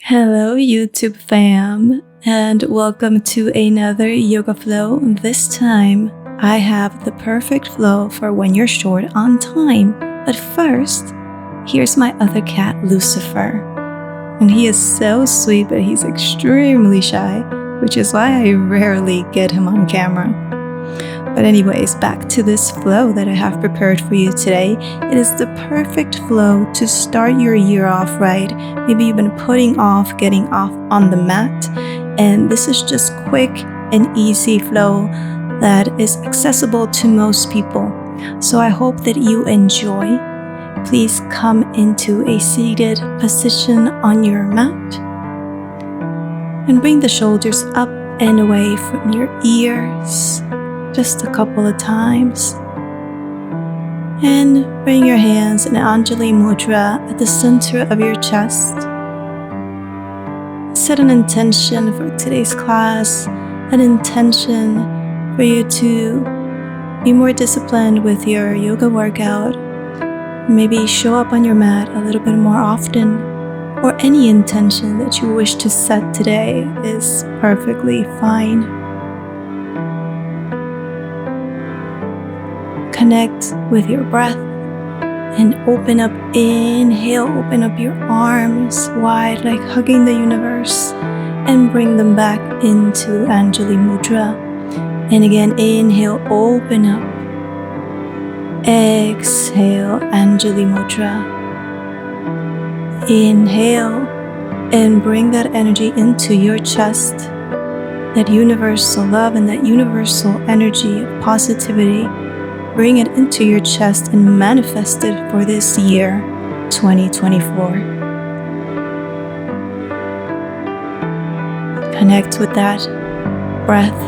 Hello, YouTube fam, and welcome to another yoga flow. This time, I have the perfect flow for when you're short on time. But first, here's my other cat, Lucifer. And he is so sweet, but he's extremely shy, which is why I rarely get him on camera. But anyways, back to this flow that I have prepared for you today. It is the perfect flow to start your year off right. Maybe you've been putting off getting off on the mat, and this is just quick and easy flow that is accessible to most people. So I hope that you enjoy. Please come into a seated position on your mat and bring the shoulders up and away from your ears. Just a couple of times. And bring your hands in Anjali Mudra at the center of your chest. Set an intention for today's class, an intention for you to be more disciplined with your yoga workout. Maybe show up on your mat a little bit more often, or any intention that you wish to set today is perfectly fine. Connect with your breath and open up. Inhale, open up your arms wide like hugging the universe and bring them back into Anjali Mudra. And again, inhale, open up. Exhale, Anjali Mudra. Inhale and bring that energy into your chest, that universal love and that universal energy of positivity. Bring it into your chest and manifest it for this year, 2024. Connect with that breath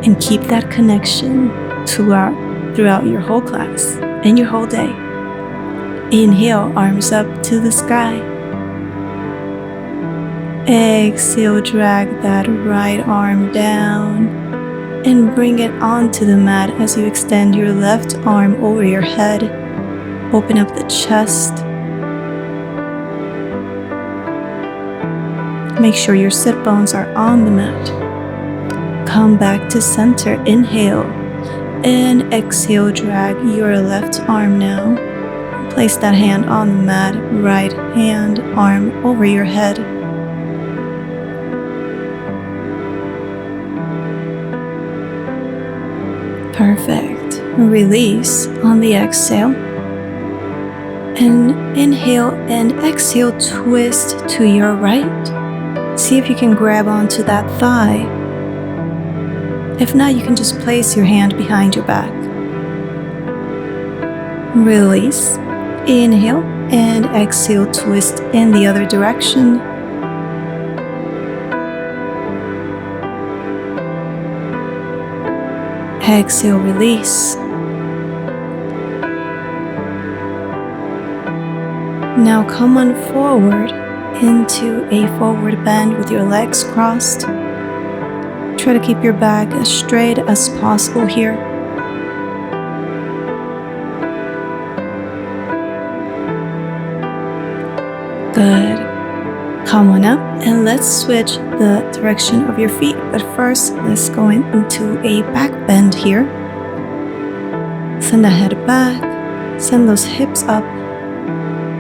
and keep that connection throughout your whole class and your whole day. Inhale, arms up to the sky. Exhale, drag that right arm down. And bring it onto the mat as you extend your left arm over your head. Open up the chest. Make sure your sit bones are on the mat. Come back to center. Inhale. And exhale, drag your left arm now. Place that hand on the mat. Right hand, arm over your head. Perfect. Release on the exhale. And inhale and exhale, twist to your right. See if you can grab onto that thigh. If not, you can just place your hand behind your back. Release. Inhale and exhale, twist in the other direction. Exhale, release. Now come on forward into a forward bend with your legs crossed. Try to keep your back as straight as possible here. Good. Come on up and let's switch the direction of your feet. But first, let's go into a back bend here. Send the head back, send those hips up,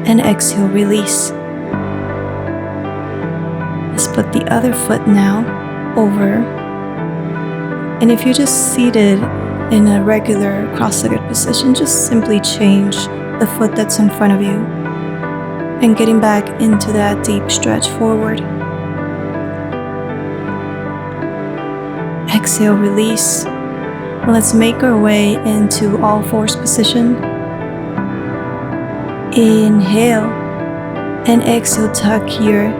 and exhale, release. Let's put the other foot now over. And if you're just seated in a regular cross-legged position, just simply change the foot that's in front of you. And getting back into that deep stretch forward. Exhale, release. Let's make our way into all fours position. Inhale and exhale, tuck your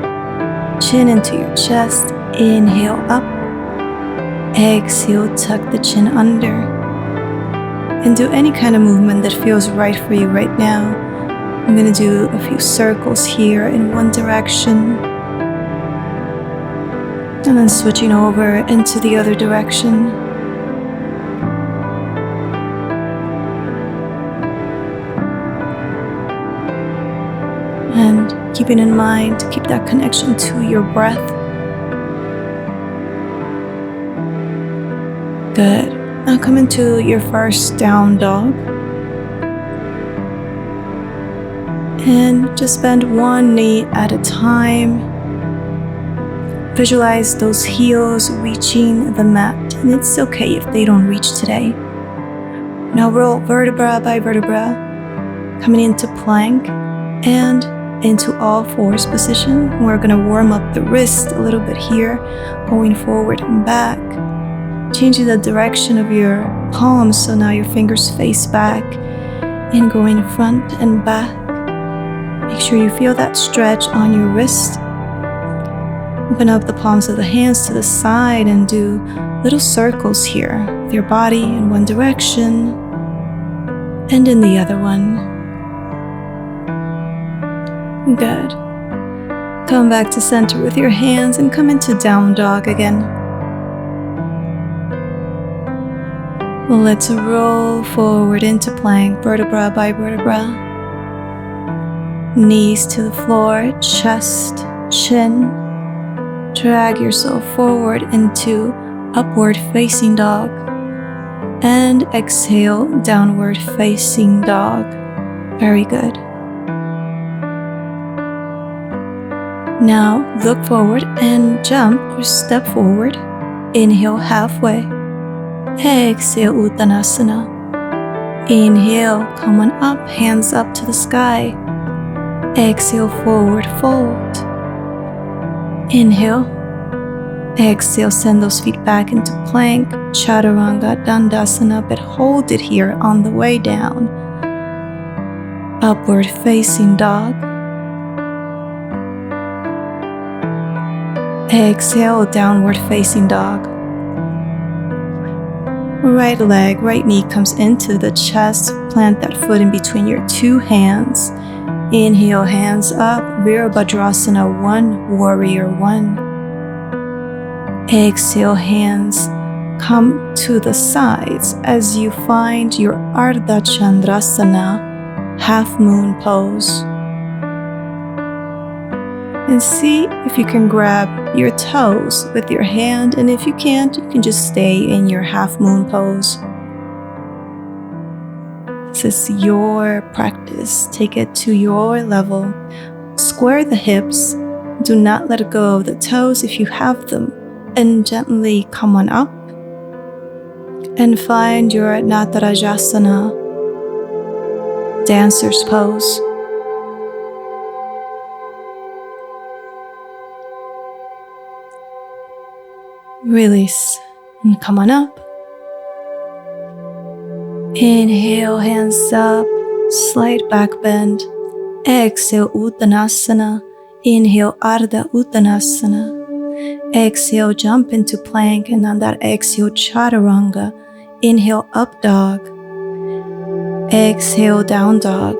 chin into your chest. Inhale up. Exhale, tuck the chin under. And do any kind of movement that feels right for you right now. I'm going to do a few circles here in one direction. And then switching over into the other direction. And keeping in mind to keep that connection to your breath. Good. Now come into your first down dog. And just bend one knee at a time. Visualize those heels reaching the mat, and it's okay if they don't reach today. Now roll vertebra by vertebra, coming into plank and into all fours position. We're gonna warm up the wrist a little bit here, going forward and back, changing the direction of your palms so now your fingers face back and going front and back. Make sure you feel that stretch on your wrist. Open up the palms of the hands to the side and do little circles here with your body in one direction and in the other one. Good. Come back to center with your hands and come into down dog again. Let's roll forward into plank, vertebra by vertebra. Knees to the floor, chest, chin. Drag yourself forward into upward facing dog. And exhale, downward facing dog. Very good. Now look forward and jump or step forward. Inhale halfway. Exhale, Uttanasana. Inhale, come on up, hands up to the sky. Exhale, forward fold. Inhale. Exhale, send those feet back into plank, Chaturanga Dandasana, but hold it here on the way down. Upward facing dog. Exhale, downward facing dog. Right leg, right knee comes into the chest. Plant that foot in between your two hands. Inhale, hands up, Virabhadrasana 1, Warrior 1. Exhale, hands come to the sides as you find your Ardha Chandrasana, half moon pose. And see if you can grab your toes with your hand, and if you can't, you can just stay in your half moon pose. This is your practice. Take it to your level. Square the hips. Do not let go of the toes if you have them. And gently come on up. And find your Natarajasana, dancer's pose. Release and come on up. Inhale, hands up, slight back bend. Exhale, Uttanasana. Inhale, Ardha Uttanasana. Exhale, jump into plank, and on that exhale, Chaturanga. Inhale, up dog. Exhale, down dog.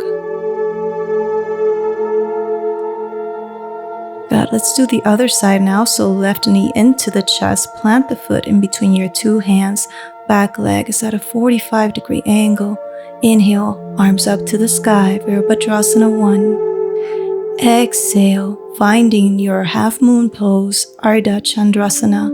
Good. Let's do the other side now. So left knee into the chest. Plant the foot in between your two hands. Back leg is at a 45-degree angle. Inhale, arms up to the sky, Virabhadrasana 1. Exhale, finding your half moon pose, Ardha Chandrasana.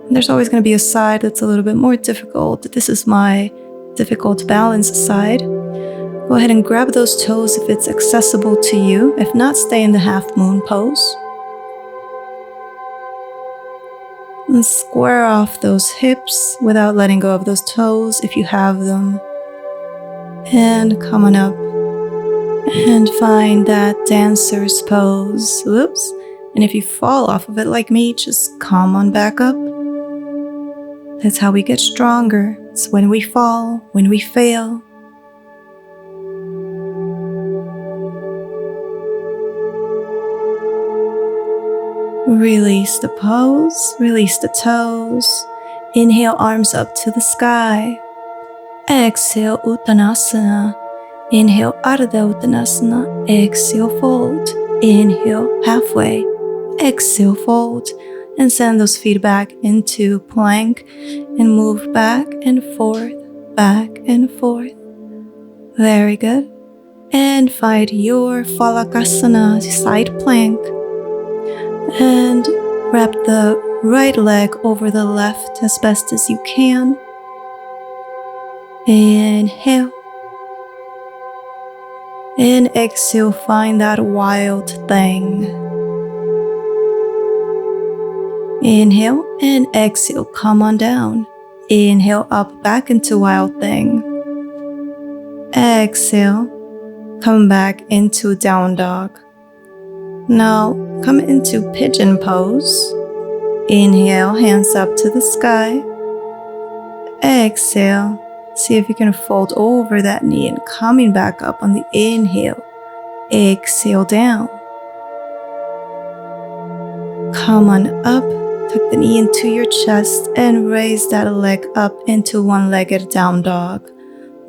There's always going to be a side that's a little bit more difficult. This is my difficult balance side. Go ahead and grab those toes if it's accessible to you. If not, stay in the half moon pose. And square off those hips without letting go of those toes if you have them. And come on up and find that dancer's pose. Whoops. And if you fall off of it like me, just come on back up. That's how we get stronger. It's when we fall, when we fail. Release the pose, release the toes. Inhale, arms up to the sky. Exhale, Uttanasana. Inhale, Ardha Uttanasana. Exhale, fold. Inhale, halfway. Exhale, fold. And send those feet back into plank and move back and forth, back and forth. Very good. and find your Falakasana side plank. And wrap the right leg over the left as best as you can. Inhale. And exhale, find that wild thing. Inhale and exhale, come on down. Inhale up back into wild thing. Exhale, come back into down dog. Now come into pigeon pose. Inhale, hands up to the sky. Exhale, see if you can fold over that knee and coming back up on the inhale. Exhale down. Come on up, tuck the knee into your chest and raise that leg up into one-legged down dog.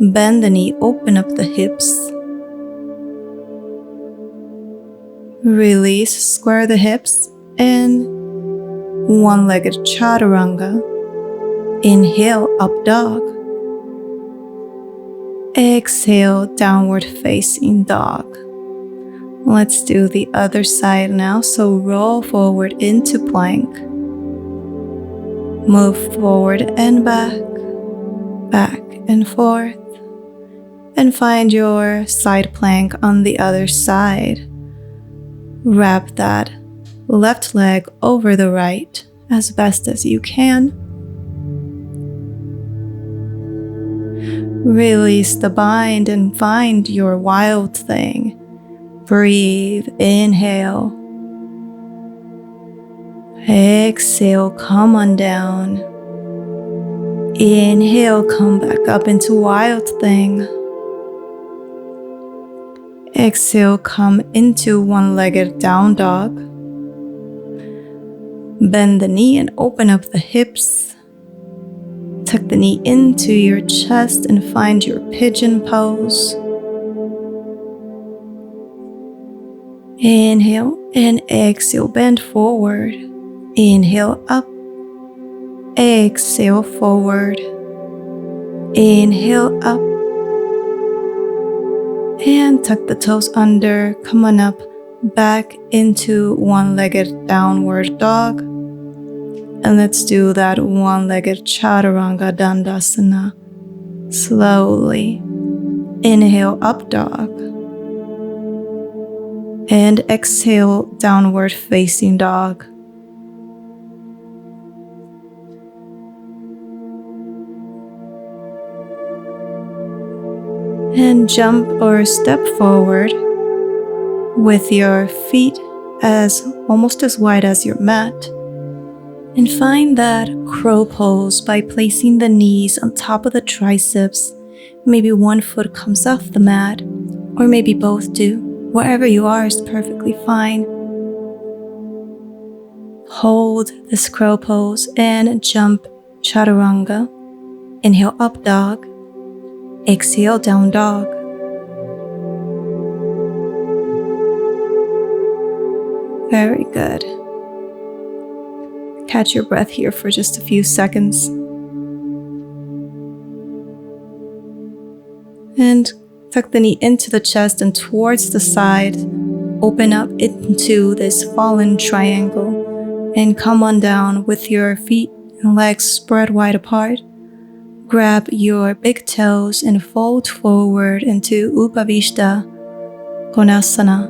Bend the knee, open up the hips. Release, square the hips and one-legged chaturanga. Inhale, up dog. Exhale, downward facing dog. Let's do the other side now. So roll forward into plank. Move forward and back, back and forth. And find your side plank on the other side. Wrap that left leg over the right as best as you can. Release the bind and find your wild thing. Breathe, inhale. Exhale, come on down. Inhale, come back up into wild thing. Exhale, come into one-legged down dog. Bend the knee and open up the hips. Tuck the knee into your chest and find your pigeon pose. Inhale and exhale, bend forward. Inhale up. Exhale forward. Inhale up. And tuck the toes under. Come on up, back into one-legged downward dog. And let's do that one-legged chaturanga dandasana. Slowly. Inhale, up dog. And exhale, downward facing dog. And jump or step forward with your feet almost as wide as your mat. And find that crow pose by placing the knees on top of the triceps. Maybe one foot comes off the mat, or maybe both do. Wherever you are is perfectly fine. Hold this crow pose and jump chaturanga. Inhale, up dog. Exhale, down dog. Very good. Catch your breath here for just a few seconds. And tuck the knee into the chest and towards the side. Open up into this fallen triangle and come on down with your feet and legs spread wide apart. Grab your big toes and fold forward into Upavishta Konasana.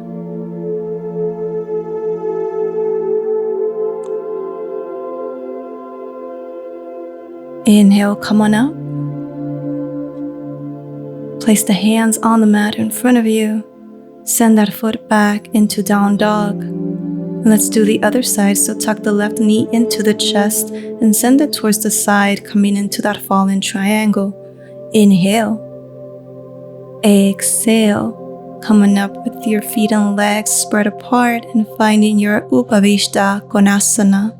Inhale, come on up. Place the hands on the mat in front of you. Send that foot back into down dog. And let's do the other side. So tuck the left knee into the chest and send it towards the side, coming into that fallen triangle. Inhale. Exhale. Coming up with your feet and legs spread apart and finding your Upavishta Konasana.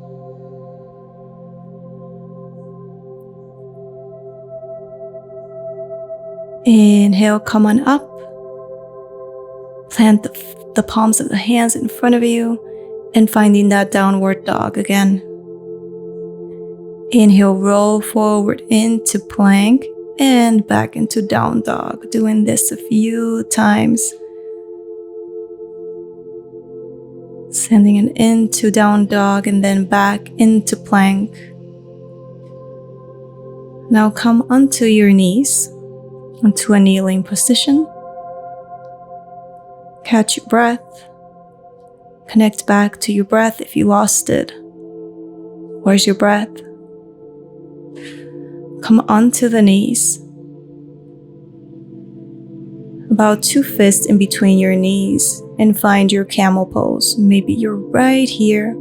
Inhale, come on up. Plant the palms of the hands in front of you and finding that downward dog again. Inhale, roll forward into plank. and back into down dog. Doing this a few times. Sending it into down dog and then back into plank. Now come onto your knees, onto a kneeling position. Catch your breath. Connect back to your breath if you lost it. Where's your breath? Come onto the knees. About 2 fists in between your knees and find your camel pose. Maybe you're right here,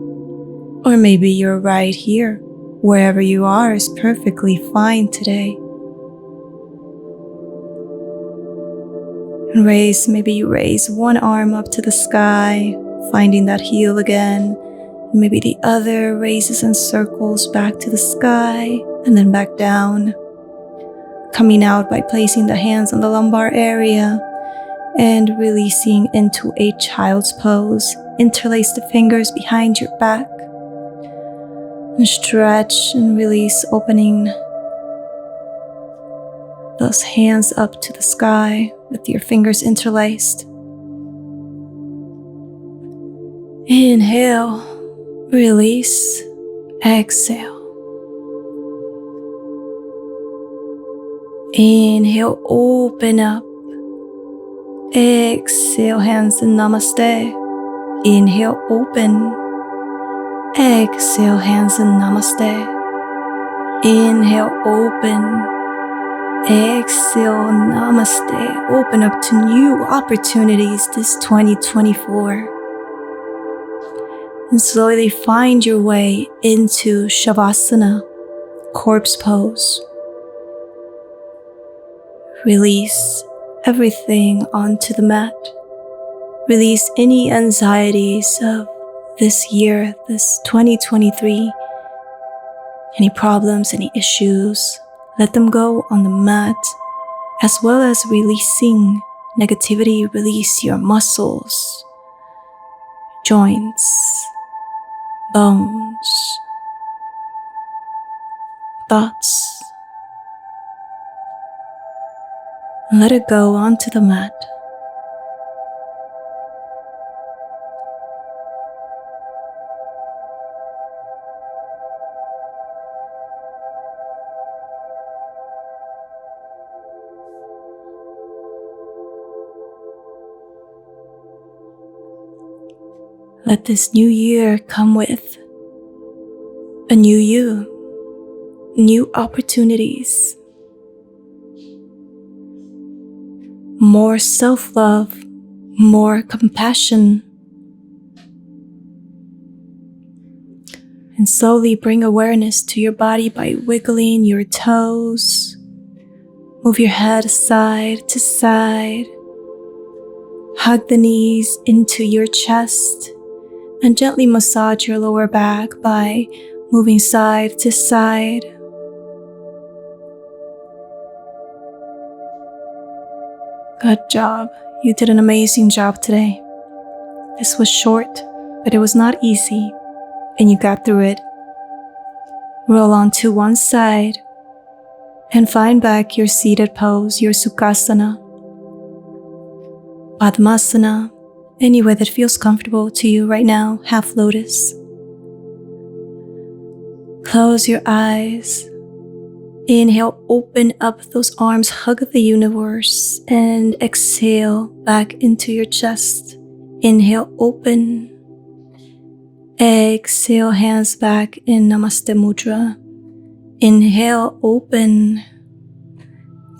or maybe you're right here. Wherever you are is perfectly fine today. And maybe you raise one arm up to the sky, finding that heel again. Maybe the other raises and circles back to the sky and then back down. Coming out by placing the hands on the lumbar area and releasing into a child's pose. Interlace the fingers behind your back and stretch and release, opening those hands up to the sky with your fingers interlaced. Inhale, release, exhale. Inhale, open up. Exhale, hands in Namaste. Inhale, open. Exhale, hands in Namaste. Inhale, open. Exhale, Namaste. Open up to new opportunities this 2024. And slowly find your way into Shavasana, corpse pose. Release everything onto the mat. Release any anxieties of this year, this 2023. Any problems, any issues, let them go on the mat, as well as releasing negativity. Release your muscles, joints, bones, thoughts. Let it go onto the mat. Let this new year come with a new you, new opportunities, more self-love, more compassion. And slowly bring awareness to your body by wiggling your toes. Move your head side to side. Hug the knees into your chest and gently massage your lower back by moving side to side. Good job. You did an amazing job today. This was short, but it was not easy, and you got through it. Roll onto one side and find back your seated pose, your Sukhasana, Padmasana, any way that feels comfortable to you right now, half lotus. Close your eyes. Inhale, open up those arms, hug the universe, and exhale back into your chest. Inhale, open. Exhale, hands back in Namaste Mudra. Inhale, open.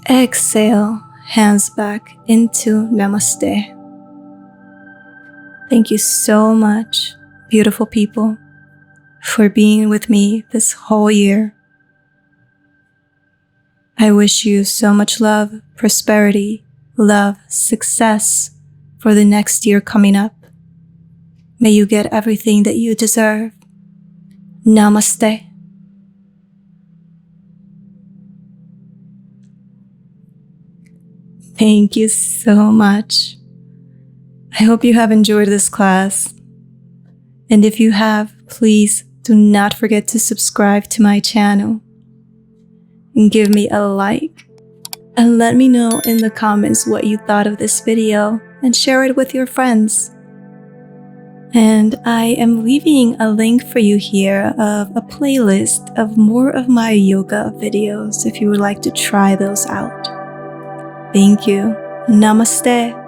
Exhale, hands back into Namaste. Thank you so much, beautiful people, for being with me this whole year. I wish you so much love, prosperity, love, success for the next year coming up. May you get everything that you deserve. Namaste. Thank you so much. I hope you have enjoyed this class. And if you have, please do not forget to subscribe to my channel and give me a like And let me know in the comments what you thought of this video and share it with your friends. And I am leaving a link for you here of a playlist of more of my yoga videos if you would like to try those out. Thank you. Namaste.